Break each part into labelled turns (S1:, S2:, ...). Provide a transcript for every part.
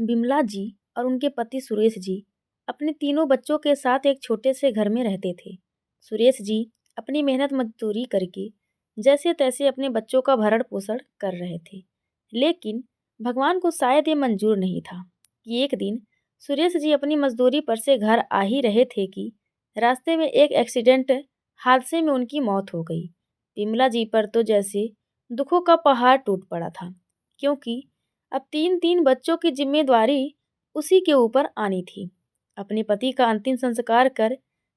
S1: बिमला जी और उनके पति सुरेश जी अपने तीनों बच्चों के साथ एक छोटे से घर में रहते थे। सुरेश जी अपनी मेहनत मजदूरी करके जैसे तैसे अपने बच्चों का भरण पोषण कर रहे थे, लेकिन भगवान को शायद ये मंजूर नहीं था कि एक दिन सुरेश जी अपनी मजदूरी पर से घर आ ही रहे थे कि रास्ते में एक एक्सीडेंट हादसे में उनकी मौत हो गई। बिमला जी पर तो जैसे दुखों का पहाड़ टूट पड़ा था, क्योंकि अब तीन तीन बच्चों की जिम्मेदारी उसी के ऊपर आनी थी। अपने पति का अंतिम संस्कार कर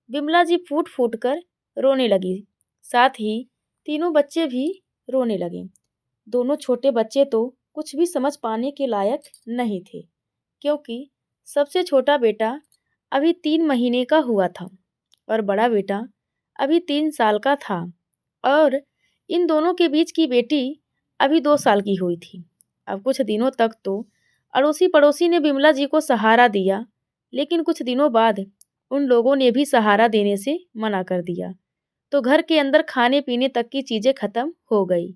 S1: बिमला जी फूट फूट कर रोने लगी। साथ ही तीनों बच्चे भी रोने लगे। दोनों छोटे बच्चे तो कुछ भी समझ पाने के लायक नहीं थे, क्योंकि सबसे छोटा बेटा अभी 3 महीने का हुआ था और बड़ा बेटा अभी 3 साल का था, और इन दोनों के बीच की बेटी अभी 2 साल की हुई थी। अब कुछ दिनों तक तो अड़ोसी पड़ोसी ने बिमला जी को सहारा दिया, लेकिन कुछ दिनों बाद उन लोगों ने भी सहारा देने से मना कर दिया, तो घर के अंदर खाने पीने तक की चीज़ें खत्म हो गई।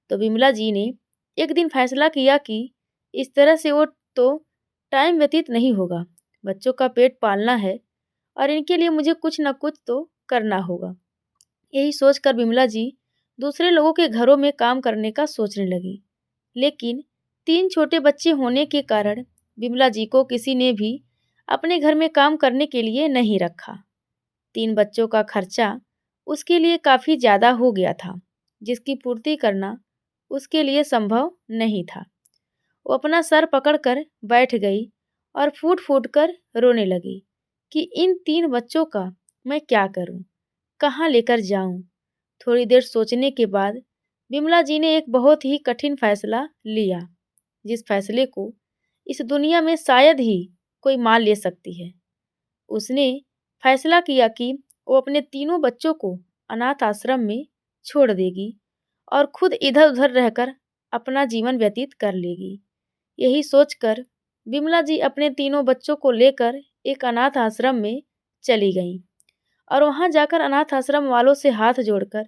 S1: तो बिमला जी ने एक दिन फैसला किया कि इस तरह से वो तो टाइम व्यतीत नहीं होगा, बच्चों का पेट पालना है और इनके लिए मुझे कुछ न कुछ तो करना होगा। यही सोचकर बिमला जी दूसरे लोगों के घरों में काम करने का सोचने लगी, लेकिन 3 छोटे बच्चे होने के कारण बिमला जी को किसी ने भी अपने घर में काम करने के लिए नहीं रखा। 3 बच्चों का खर्चा उसके लिए काफ़ी ज़्यादा हो गया था, जिसकी पूर्ति करना उसके लिए संभव नहीं था। वो अपना सर पकड़कर बैठ गई और फूट फूट कर रोने लगी कि इन 3 बच्चों का मैं क्या करूं, कहाँ लेकर जाऊं। थोड़ी देर सोचने के बाद बिमला जी ने एक बहुत ही कठिन फैसला लिया, जिस फैसले को इस दुनिया में शायद ही कोई मां ले सकती है। उसने फैसला किया कि वो अपने तीनों बच्चों को अनाथ आश्रम में छोड़ देगी और खुद इधर-उधर रहकर अपना जीवन व्यतीत कर लेगी। यही सोचकर बिमला जी अपने तीनों बच्चों को लेकर एक अनाथ आश्रम में चली गईं और वहां जाकर अनाथ आश्रम वालों से हाथ जोड़कर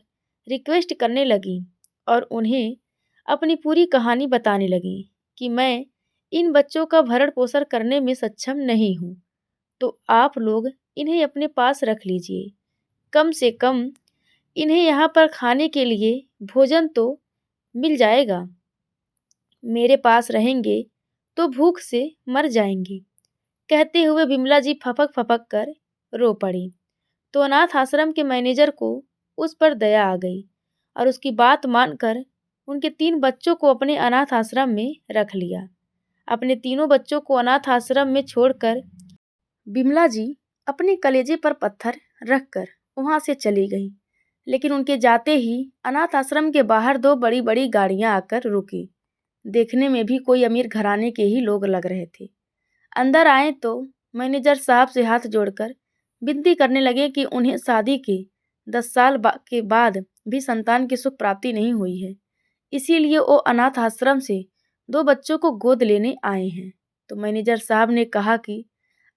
S1: रिक्वेस्ट करने लगी और उन्हें अपनी पूरी कहानी बताने लगी कि मैं इन बच्चों का भरण पोषण करने में सक्षम नहीं हूँ, तो आप लोग इन्हें अपने पास रख लीजिए। कम से कम इन्हें यहाँ पर खाने के लिए भोजन तो मिल जाएगा। मेरे पास रहेंगे तो भूख से मर जाएंगे। कहते हुए बिमला जी फपक फपक कर रो पड़ी। तो अनाथ आश्रम के मैनेजर को उस पर दया आ गई और उसकी बात मानकर उनके 3 बच्चों को अपने अनाथ आश्रम में रख लिया। अपने तीनों बच्चों को अनाथ आश्रम में छोड़कर बिमला जी अपने कलेजे पर पत्थर रखकर वहां से चली गई। लेकिन उनके जाते ही अनाथ आश्रम के बाहर 2 बड़ी-बड़ी गाड़ियां आकर रुकी। देखने में भी कोई अमीर घराने के ही लोग लग रहे थे। अंदर आए तो मैनेजर साहब से हाथ जोड़कर विनती करने लगे कि उन्हें शादी के 10 साल के बाद भी संतान की सुख प्राप्ति नहीं हुई है, इसीलिए वो अनाथ आश्रम से 2 बच्चों को गोद लेने आए हैं। तो मैनेजर साहब ने कहा कि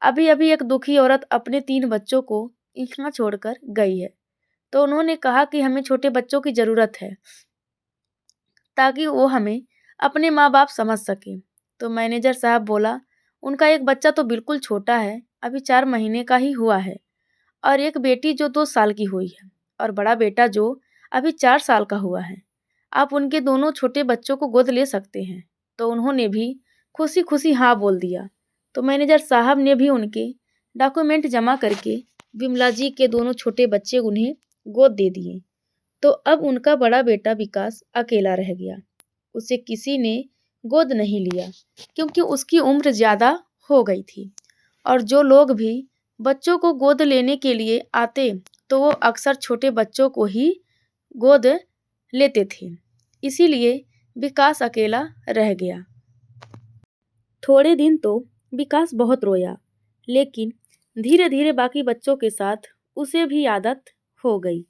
S1: अभी अभी एक दुखी औरत अपने 3 बच्चों को यहाँ छोड़कर गई है, तो उन्होंने कहा कि हमें छोटे बच्चों की ज़रूरत है ताकि वो हमें अपने माँ बाप समझ सकें। तो मैनेजर साहब बोला, उनका एक बच्चा तो बिल्कुल छोटा है, अभी 4 महीने का ही हुआ है, और एक बेटी जो 2 साल की हुई है और बड़ा बेटा जो अभी 4 साल का हुआ है। आप उनके दोनों छोटे बच्चों को गोद ले सकते हैं। तो उन्होंने भी खुशी खुशी हाँ बोल दिया। तो मैनेजर साहब ने भी उनके डॉक्यूमेंट जमा करके बिमला जी के दोनों छोटे बच्चे उन्हें गोद दे दिए। तो अब उनका बड़ा बेटा विकास अकेला रह गया। उसे किसी ने गोद नहीं लिया, क्योंकि उसकी उम्र ज़्यादा हो गई थी, और जो लोग भी बच्चों को गोद लेने के लिए आते तो वो अक्सर छोटे बच्चों को ही गोद लेते थे। इसीलिए विकास अकेला रह गया। थोड़े दिन तो विकास बहुत रोया, लेकिन धीरे धीरे बाकी बच्चों के साथ उसे भी आदत हो गई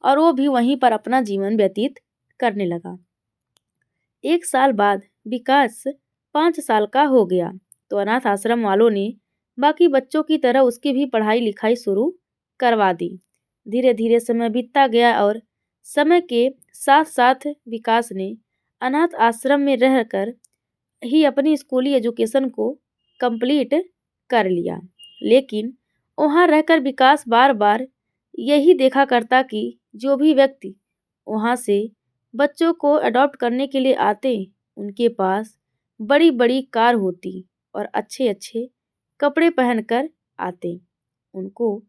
S1: और वो भी वहीं पर अपना जीवन व्यतीत करने लगा। 1 साल बाद विकास 5 साल का हो गया, तो अनाथ आश्रम वालों ने बाकी बच्चों की तरह उसकी भी पढ़ाई लिखाई शुरू करवा दी। धीरे धीरे समय बीतता गया और समय के साथ साथ विकास ने अनाथ आश्रम में रहकर ही अपनी स्कूली एजुकेशन को कंप्लीट कर लिया। लेकिन वहाँ रहकर विकास बार बार यही देखा करता कि जो भी व्यक्ति वहाँ से बच्चों को अडॉप्ट करने के लिए आते, उनके पास बड़ी बड़ी कार होती और अच्छे अच्छे कपड़े पहनकर आते। उनको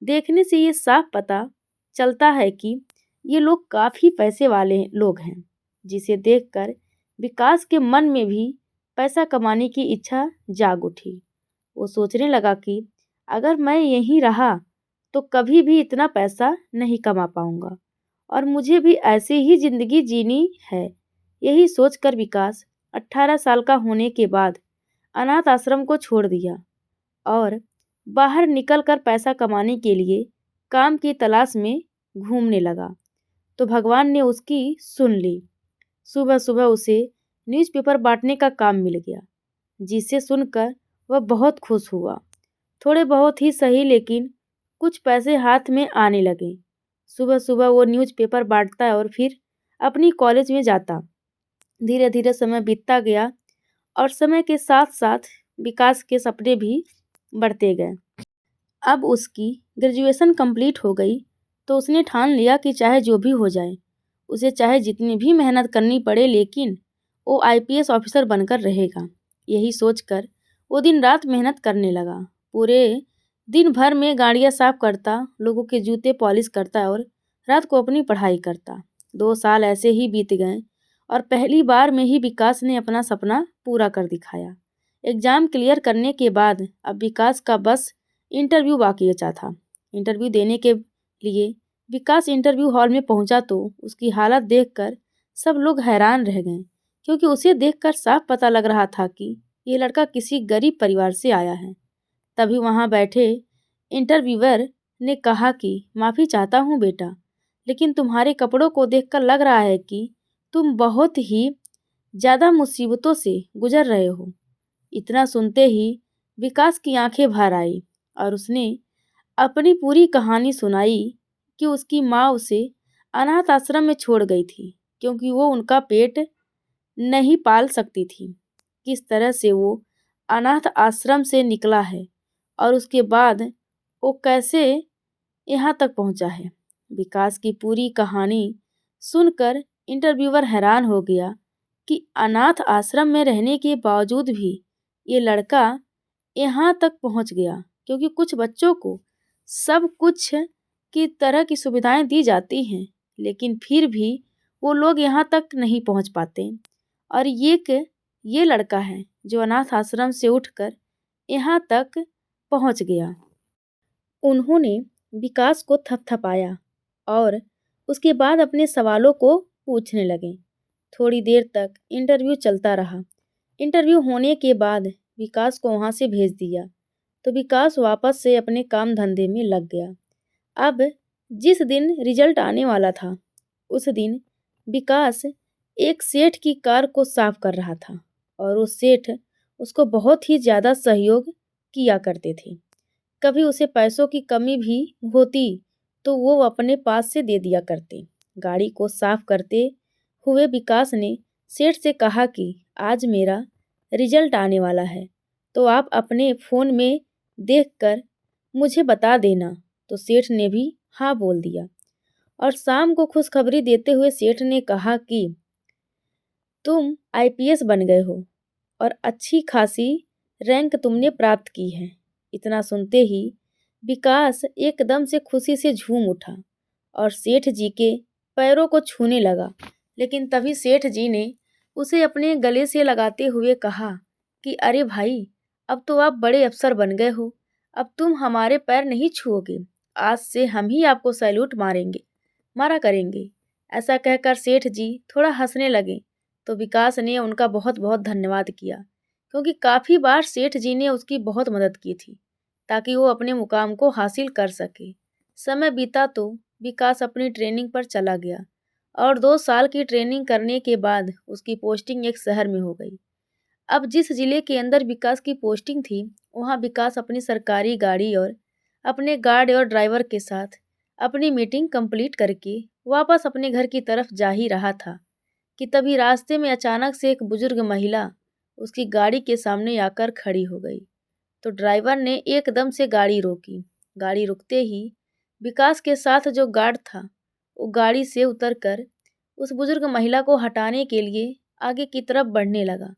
S1: देखने से ये साफ पता चलता है कि ये लोग काफ़ी पैसे वाले लोग हैं, जिसे देखकर विकास के मन में भी पैसा कमाने की इच्छा जाग उठी। वो सोचने लगा कि अगर मैं यहीं रहा तो कभी भी इतना पैसा नहीं कमा पाऊंगा और मुझे भी ऐसे ही ज़िंदगी जीनी है। यही सोचकर विकास 18 साल का होने के बाद अनाथ आश्रम को छोड़ दिया और बाहर निकलकर पैसा कमाने के लिए काम की तलाश में घूमने लगा। तो भगवान ने उसकी सुन ली। सुबह सुबह उसे न्यूज़पेपर बांटने का काम मिल गया, जिसे सुनकर वह बहुत खुश हुआ। थोड़े बहुत ही सही, लेकिन कुछ पैसे हाथ में आने लगे। सुबह सुबह वो न्यूज़पेपर बांटता और फिर अपनी कॉलेज में जाता। धीरे धीरे समय बीतता गया और समय के साथ साथ विकास के सपने भी बढ़ते गए। अब उसकी ग्रेजुएशन कंप्लीट हो गई तो उसने ठान लिया कि चाहे जो भी हो जाए, उसे चाहे जितनी भी मेहनत करनी पड़े, लेकिन वो आईपीएस ऑफिसर बनकर रहेगा। यही सोचकर वो दिन रात मेहनत करने लगा। पूरे दिन भर में गाड़ियाँ साफ करता, लोगों के जूते पॉलिश करता और रात को अपनी पढ़ाई करता। 2 साल ऐसे ही बीत गए और पहली बार में ही विकास ने अपना सपना पूरा कर दिखाया। एग्ज़ाम क्लियर करने के बाद अब विकास का बस इंटरव्यू बाकी बचा था। इंटरव्यू देने के लिए विकास इंटरव्यू हॉल में पहुंचा तो उसकी हालत देखकर सब लोग हैरान रह गए, क्योंकि उसे देखकर साफ पता लग रहा था कि ये लड़का किसी गरीब परिवार से आया है। तभी वहां बैठे इंटरव्यूअर ने कहा कि माफ़ी चाहता हूं बेटा, लेकिन तुम्हारे कपड़ों को देखकर लग रहा है कि तुम बहुत ही ज़्यादा मुसीबतों से गुजर रहे हो। इतना सुनते ही विकास की आंखें भर आई और उसने अपनी पूरी कहानी सुनाई कि उसकी माँ उसे अनाथ आश्रम में छोड़ गई थी, क्योंकि वो उनका पेट नहीं पाल सकती थी। किस तरह से वो अनाथ आश्रम से निकला है और उसके बाद वो कैसे यहाँ तक पहुँचा है। विकास की पूरी कहानी सुनकर इंटरव्यूअर हैरान हो गया कि अनाथ आश्रम में रहने के बावजूद भी ये लड़का यहाँ तक पहुँच गया, क्योंकि कुछ बच्चों को सब कुछ की तरह की सुविधाएं दी जाती हैं, लेकिन फिर भी वो लोग यहाँ तक नहीं पहुँच पाते। और ये लड़का है जो अनाथ आश्रम से उठकर यहाँ तक पहुँच गया। उन्होंने विकास को थपथपाया और उसके बाद अपने सवालों को पूछने लगे। थोड़ी देर तक इंटरव्यू चलता रहा। इंटरव्यू होने के बाद विकास को वहाँ से भेज दिया तो विकास वापस से अपने काम धंधे में लग गया। अब जिस दिन रिजल्ट आने वाला था, उस दिन विकास एक सेठ की कार को साफ कर रहा था और वो सेठ उसको बहुत ही ज़्यादा सहयोग किया करते थे। कभी उसे पैसों की कमी भी होती तो वो अपने पास से दे दिया करते। गाड़ी को साफ करते हुए विकास ने सेठ से कहा कि आज मेरा रिजल्ट आने वाला है, तो आप अपने फ़ोन में देखकर मुझे बता देना। तो सेठ ने भी हाँ बोल दिया और शाम को खुशखबरी देते हुए सेठ ने कहा कि तुम आईपीएस बन गए हो और अच्छी खासी रैंक तुमने प्राप्त की है। इतना सुनते ही विकास एकदम से खुशी से झूम उठा और सेठ जी के पैरों को छूने लगा। लेकिन तभी सेठ जी ने उसे अपने गले से लगाते हुए कहा कि अरे भाई, अब तो आप बड़े अफसर बन गए हो, अब तुम हमारे पैर नहीं छुओगे, आज से हम ही आपको सैल्यूट मारा करेंगे। ऐसा कहकर सेठ जी थोड़ा हंसने लगे तो विकास ने उनका बहुत बहुत धन्यवाद किया, क्योंकि काफ़ी बार सेठ जी ने उसकी बहुत मदद की थी ताकि वो अपने मुकाम को हासिल कर सके। समय बीता तो विकास अपनी ट्रेनिंग पर चला गया और 2 साल की ट्रेनिंग करने के बाद उसकी पोस्टिंग एक शहर में हो गई। अब जिस ज़िले के अंदर विकास की पोस्टिंग थी, वहाँ विकास अपनी सरकारी गाड़ी और अपने गार्ड और ड्राइवर के साथ अपनी मीटिंग कंप्लीट करके वापस अपने घर की तरफ जा ही रहा था कि तभी रास्ते में अचानक से एक बुजुर्ग महिला उसकी गाड़ी के सामने आकर खड़ी हो गई। तो ड्राइवर ने एकदम से गाड़ी रोकी। गाड़ी रुकते ही विकास के साथ जो गार्ड था वो गाड़ी से उतरकर उस बुजुर्ग महिला को हटाने के लिए आगे की तरफ बढ़ने लगा।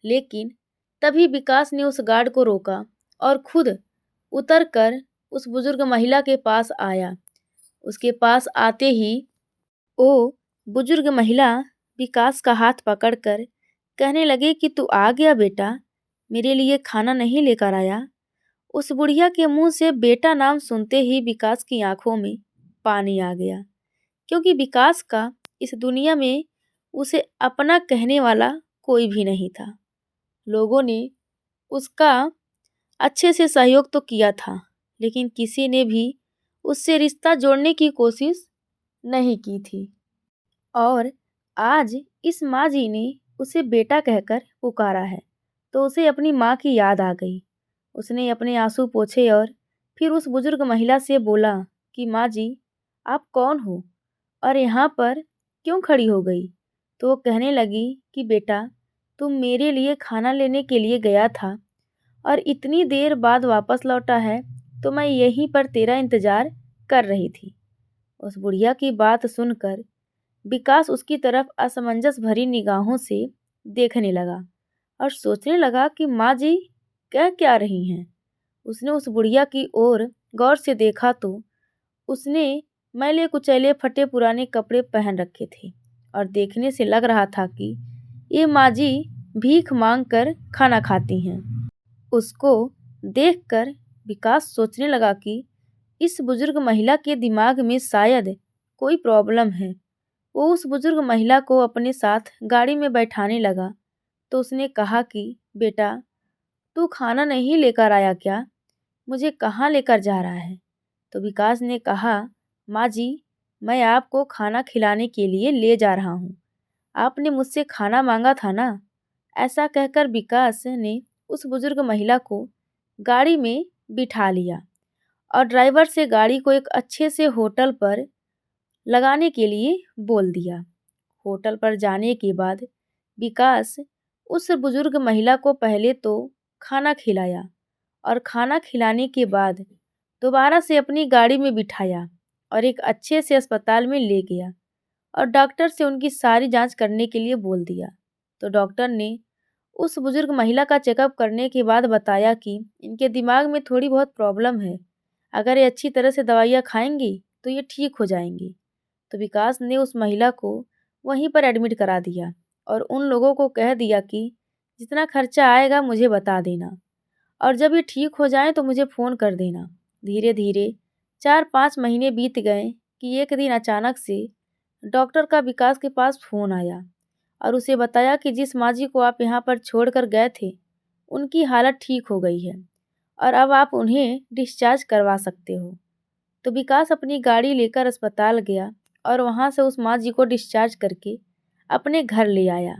S1: लेकिन तभी विकास ने उस गार्ड को रोका और खुद उतरकर उस बुजुर्ग महिला के पास आया। उसके पास आते ही वो बुजुर्ग महिला विकास का हाथ पकड़कर कहने लगे कि तू आ गया बेटा, मेरे लिए खाना नहीं लेकर आया। उस बुढ़िया के मुंह से बेटा नाम सुनते ही विकास की आंखों में पानी आ गया, क्योंकि विकास का इस दुनिया में उसे अपना कहने वाला कोई भी नहीं था। लोगों ने उसका अच्छे से सहयोग तो किया था, लेकिन किसी ने भी उससे रिश्ता जोड़ने की कोशिश नहीं की थी। और आज इस माँ जी ने उसे बेटा कहकर पुकारा है, तो उसे अपनी माँ की याद आ गई। उसने अपने आंसू पोंछे और फिर उस बुजुर्ग महिला से बोला कि माँ जी, आप कौन हो और यहाँ पर क्यों खड़ी हो गई? तो वो कहने लगी कि बेटा, तुम मेरे लिए खाना लेने के लिए गया था और इतनी देर बाद वापस लौटा है, तो मैं यहीं पर तेरा इंतजार कर रही थी। उस बुढ़िया की बात सुनकर विकास उसकी तरफ असमंजस भरी निगाहों से देखने लगा और सोचने लगा कि माँ जी कह क्या रही हैं। उसने उस बुढ़िया की ओर गौर से देखा तो उसने मैले कुचैले फटे पुराने कपड़े पहन रखे थे और देखने से लग रहा था कि ये माँ जी भीख मांग कर खाना खाती हैं। उसको देखकर विकास सोचने लगा कि इस बुजुर्ग महिला के दिमाग में शायद कोई प्रॉब्लम है। वो उस बुजुर्ग महिला को अपने साथ गाड़ी में बैठाने लगा। तो उसने कहा कि बेटा, तू खाना नहीं लेकर आया क्या? मुझे कहाँ लेकर जा रहा है? तो विकास ने कहा, माँ जी, मैं आपको खाना खिलाने के लिए ले जा रहा हूँ। आपने मुझसे खाना मांगा था ना? ऐसा कहकर विकास ने उस बुजुर्ग महिला को गाड़ी में बिठा लिया और ड्राइवर से गाड़ी को एक अच्छे से होटल पर लगाने के लिए बोल दिया। होटल पर जाने के बाद विकास उस बुजुर्ग महिला को पहले तो खाना खिलाया और खाना खिलाने के बाद दोबारा से अपनी गाड़ी में बिठाया और एक अच्छे से अस्पताल में ले गया और डॉक्टर से उनकी सारी जांच करने के लिए बोल दिया। तो डॉक्टर ने उस बुजुर्ग महिला का चेकअप करने के बाद बताया कि इनके दिमाग में थोड़ी बहुत प्रॉब्लम है। अगर ये अच्छी तरह से दवाइयाँ खाएंगी तो ये ठीक हो जाएंगी। तो विकास ने उस महिला को वहीं पर एडमिट करा दिया और उन लोगों को कह दिया कि जितना खर्चा आएगा मुझे बता देना और जब ये ठीक हो जाए तो मुझे फ़ोन कर देना। धीरे धीरे 4-5 महीने बीत गए कि एक दिन अचानक से डॉक्टर का विकास के पास फ़ोन आया और उसे बताया कि जिस माँ जी को आप यहाँ पर छोड़कर गए थे, उनकी हालत ठीक हो गई है और अब आप उन्हें डिस्चार्ज करवा सकते हो। तो विकास अपनी गाड़ी लेकर अस्पताल गया और वहाँ से उस माँ जी को डिस्चार्ज करके अपने घर ले आया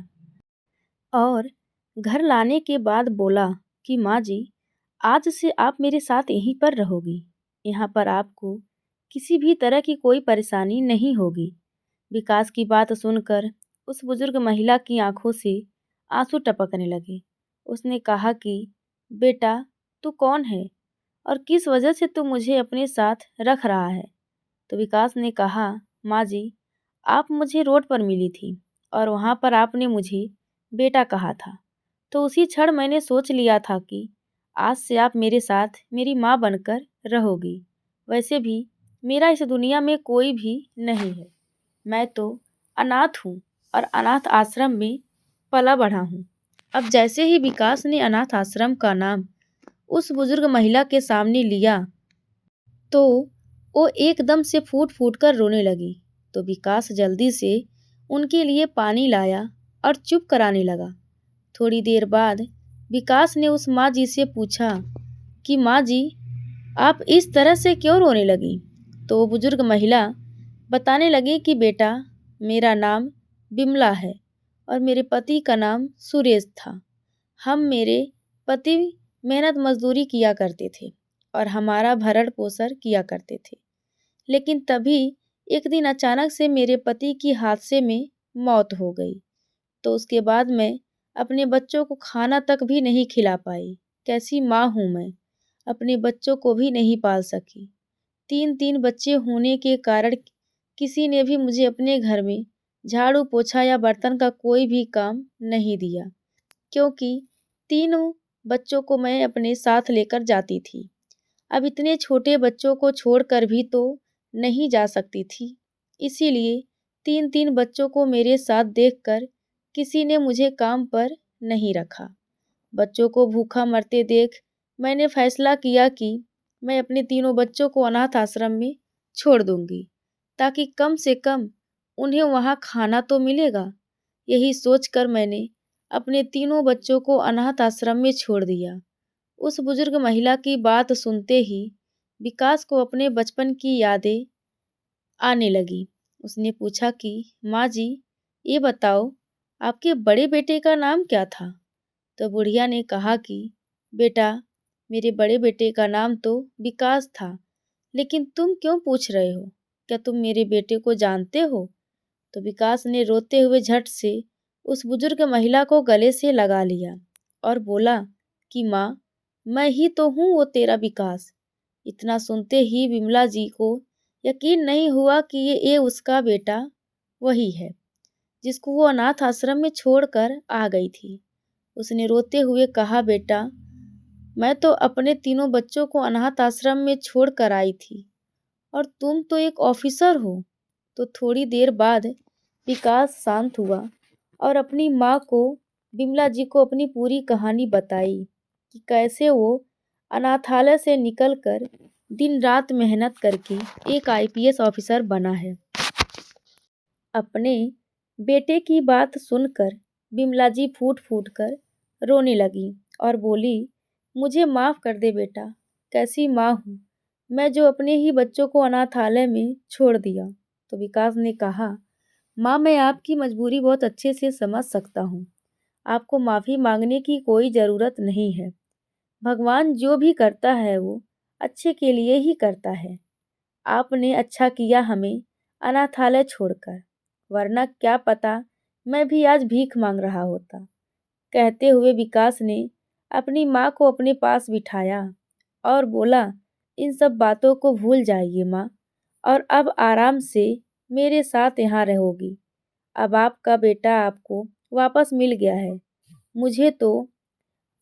S1: और घर लाने के बाद बोला कि माँ जी, आज से आप मेरे साथ यहीं पर रहोगी। यहाँ पर आपको किसी भी तरह की कोई परेशानी नहीं होगी। विकास की बात सुनकर उस बुजुर्ग महिला की आंखों से आंसू टपकने लगे। उसने कहा कि बेटा, तू कौन है और किस वजह से तू मुझे अपने साथ रख रहा है? तो विकास ने कहा, माँ जी, आप मुझे रोड पर मिली थी और वहाँ पर आपने मुझे बेटा कहा था। तो उसी क्षण मैंने सोच लिया था कि आज से आप मेरे साथ मेरी माँ बनकर रहोगी। वैसे भी मेरा इस दुनिया में कोई भी नहीं है। मैं तो अनाथ हूँ और अनाथ आश्रम में पला बढ़ा हूँ। अब जैसे ही विकास ने अनाथ आश्रम का नाम उस बुजुर्ग महिला के सामने लिया तो वो एकदम से फूट फूट कर रोने लगी। तो विकास जल्दी से उनके लिए पानी लाया और चुप कराने लगा। थोड़ी देर बाद विकास ने उस माँ जी से पूछा कि माँ जी, आप इस तरह से क्यों रोने लगी? तो वो बुजुर्ग महिला बताने लगी कि बेटा, मेरा नाम बिमला है और मेरे पति का नाम सुरेश था। हम मेरे पति मेहनत मजदूरी किया करते थे और हमारा भरण पोषण किया करते थे। लेकिन तभी एक दिन अचानक से मेरे पति की हादसे में मौत हो गई। तो उसके बाद मैं अपने बच्चों को खाना तक भी नहीं खिला पाई। कैसी माँ हूँ मैं, अपने बच्चों को भी नहीं पाल सकी। 3-3 बच्चे होने के कारण किसी ने भी मुझे अपने घर में झाड़ू पोछा या बर्तन का कोई भी काम नहीं दिया, क्योंकि तीनों बच्चों को मैं अपने साथ लेकर जाती थी। अब इतने छोटे बच्चों को छोड़कर भी तो नहीं जा सकती थी। इसीलिए 3-3 बच्चों को मेरे साथ देखकर किसी ने मुझे काम पर नहीं रखा। बच्चों को भूखा मरते देख मैंने फैसला किया कि मैं अपने तीनों बच्चों को अनाथ आश्रम में छोड़ दूंगी, ताकि कम से कम उन्हें वहाँ खाना तो मिलेगा। यही सोचकर मैंने अपने तीनों बच्चों को अनाथ आश्रम में छोड़ दिया। उस बुजुर्ग महिला की बात सुनते ही विकास को अपने बचपन की यादें आने लगी। उसने पूछा कि माँ जी, ये बताओ, आपके बड़े बेटे का नाम क्या था? तो बुढ़िया ने कहा कि बेटा, मेरे बड़े बेटे का नाम तो विकास था, लेकिन तुम क्यों पूछ रहे हो? क्या तुम मेरे बेटे को जानते हो? तो विकास ने रोते हुए झट से उस बुजुर्ग महिला को गले से लगा लिया और बोला कि माँ, मैं ही तो हूँ वो तेरा विकास। इतना सुनते ही विमला जी को यकीन नहीं हुआ कि ये उसका बेटा वही है, जिसको वो अनाथ आश्रम में छोड़कर आ गई थी। उसने रोते हुए कहा, बेटा, मैं तो अपने तीनों बच्चों को अनाथ आश्रम में छोड़ कर आई थी, और तुम तो एक ऑफिसर हो। तो थोड़ी देर बाद विकास शांत हुआ और अपनी माँ को, विमला जी को, अपनी पूरी कहानी बताई कि कैसे वो अनाथालय से निकलकर दिन रात मेहनत करके एक आईपीएस ऑफिसर बना है। अपने बेटे की बात सुनकर विमला जी फूट फूट कर रोने लगी और बोली, मुझे माफ़ कर दे बेटा, कैसी माँ हूँ मैं जो अपने ही बच्चों को अनाथालय में छोड़ दिया। तो विकास ने कहा, माँ, मैं आपकी मजबूरी बहुत अच्छे से समझ सकता हूँ। आपको माफ़ी मांगने की कोई ज़रूरत नहीं है। भगवान जो भी करता है वो अच्छे के लिए ही करता है। आपने अच्छा किया हमें अनाथालय छोड़कर, वरना क्या पता मैं भी आज भीख मांग रहा होता। कहते हुए विकास ने अपनी माँ को अपने पास बिठाया और बोला, इन सब बातों को भूल जाइए माँ, और अब आराम से मेरे साथ यहाँ रहोगी। अब आपका बेटा आपको वापस मिल गया है। मुझे तो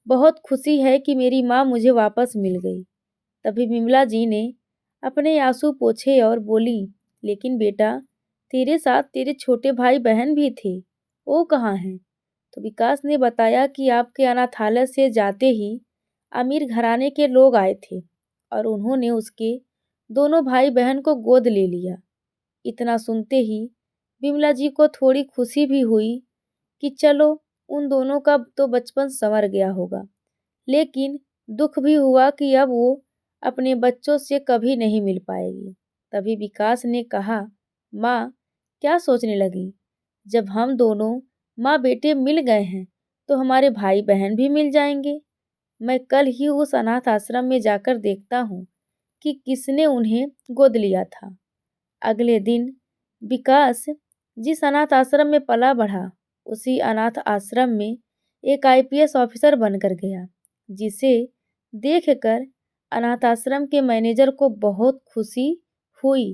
S1: बहुत खुशी है कि मेरी माँ मुझे वापस मिल गई। तभी विमला जी ने अपने आंसू पोंछे और बोली, लेकिन बेटा, तेरे साथ तेरे छोटे भाई बहन भी थे, वो कहाँ हैं? तो विकास ने बताया कि आपके अनाथालय से जाते ही अमीर घराने के लोग आए थे और उन्होंने उसके दोनों भाई बहन को गोद ले लिया। इतना सुनते ही विमला जी को थोड़ी खुशी भी हुई कि चलो, उन दोनों का तो बचपन संवर गया होगा, लेकिन दुख भी हुआ कि अब वो अपने बच्चों से कभी नहीं मिल पाएगी। तभी विकास ने कहा, माँ, क्या सोचने लगी? जब हम दोनों माँ बेटे मिल गए हैं तो हमारे भाई बहन भी मिल जाएंगे। मैं कल ही उस अनाथ आश्रम में जाकर देखता हूँ कि किसने उन्हें गोद लिया था। अगले दिन विकास जिस अनाथ आश्रम में पला बढ़ा, उसी अनाथ आश्रम में एक आईपीएस ऑफिसर बनकर गया, जिसे देखकर अनाथ आश्रम के मैनेजर को बहुत खुशी हुई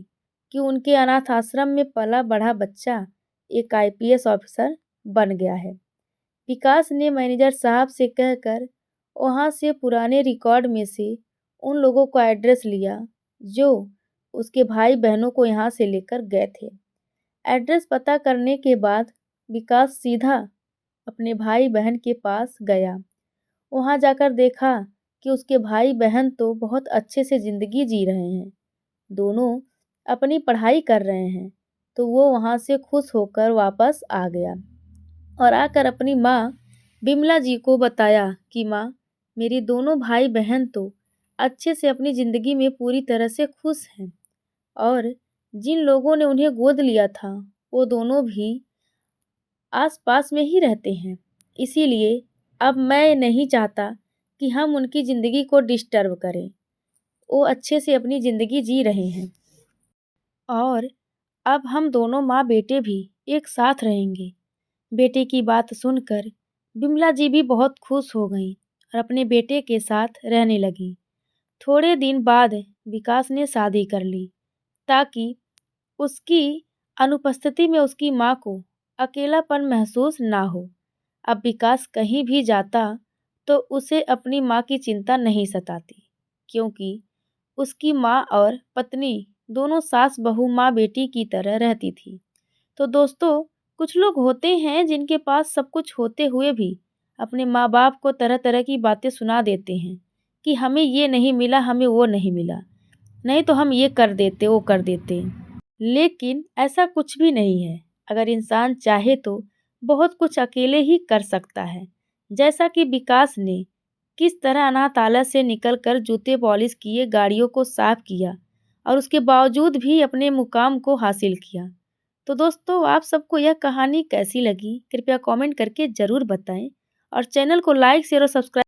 S1: कि उनके अनाथ आश्रम में पला बढ़ा बच्चा एक आईपीएस ऑफिसर बन गया है। विकास ने मैनेजर साहब से कहकर वहाँ से पुराने रिकॉर्ड में से उन लोगों का एड्रेस लिया जो उसके भाई बहनों को यहाँ से लेकर गए थे। एड्रेस पता करने के बाद विकास सीधा अपने भाई बहन के पास गया। वहाँ जाकर देखा कि उसके भाई बहन तो बहुत अच्छे से ज़िंदगी जी रहे हैं, दोनों अपनी पढ़ाई कर रहे हैं। तो वो वहाँ से खुश होकर वापस आ गया और आकर अपनी माँ बिमला जी को बताया कि माँ, मेरी दोनों भाई बहन तो अच्छे से अपनी ज़िंदगी में पूरी तरह से खुश हैं, और जिन लोगों ने उन्हें गोद लिया था वो दोनों भी आस-पास में ही रहते हैं। इसीलिए अब मैं नहीं चाहता कि हम उनकी ज़िंदगी को डिस्टर्ब करें। वो अच्छे से अपनी ज़िंदगी जी रहे हैं और अब हम दोनों माँ बेटे भी एक साथ रहेंगे। बेटे की बात सुनकर बिमला जी भी बहुत खुश हो गईं और अपने बेटे के साथ रहने लगीं। थोड़े दिन बाद विकास ने शादी कर ली ताकि उसकी अनुपस्थिति में उसकी माँ को अकेलापन महसूस ना हो। अब विकास कहीं भी जाता तो उसे अपनी माँ की चिंता नहीं सताती, क्योंकि उसकी माँ और पत्नी दोनों सास बहू माँ बेटी की तरह रहती थी। तो दोस्तों, कुछ लोग होते हैं जिनके पास सब कुछ होते हुए भी अपने माँ बाप को तरह तरह की बातें सुना देते हैं कि हमें ये नहीं मिला, हमें वो नहीं मिला, नहीं तो हम ये कर देते, वो कर देते। लेकिन ऐसा कुछ भी नहीं है। अगर इंसान चाहे तो बहुत कुछ अकेले ही कर सकता है। जैसा कि विकास ने किस तरह अनाथालय से निकलकर जूते पॉलिश किए, गाड़ियों को साफ किया और उसके बावजूद भी अपने मुकाम को हासिल किया। तो दोस्तों, आप सबको यह कहानी कैसी लगी? कृपया कमेंट करके ज़रूर बताएं और चैनल को लाइक शेयर और सब्सक्राइब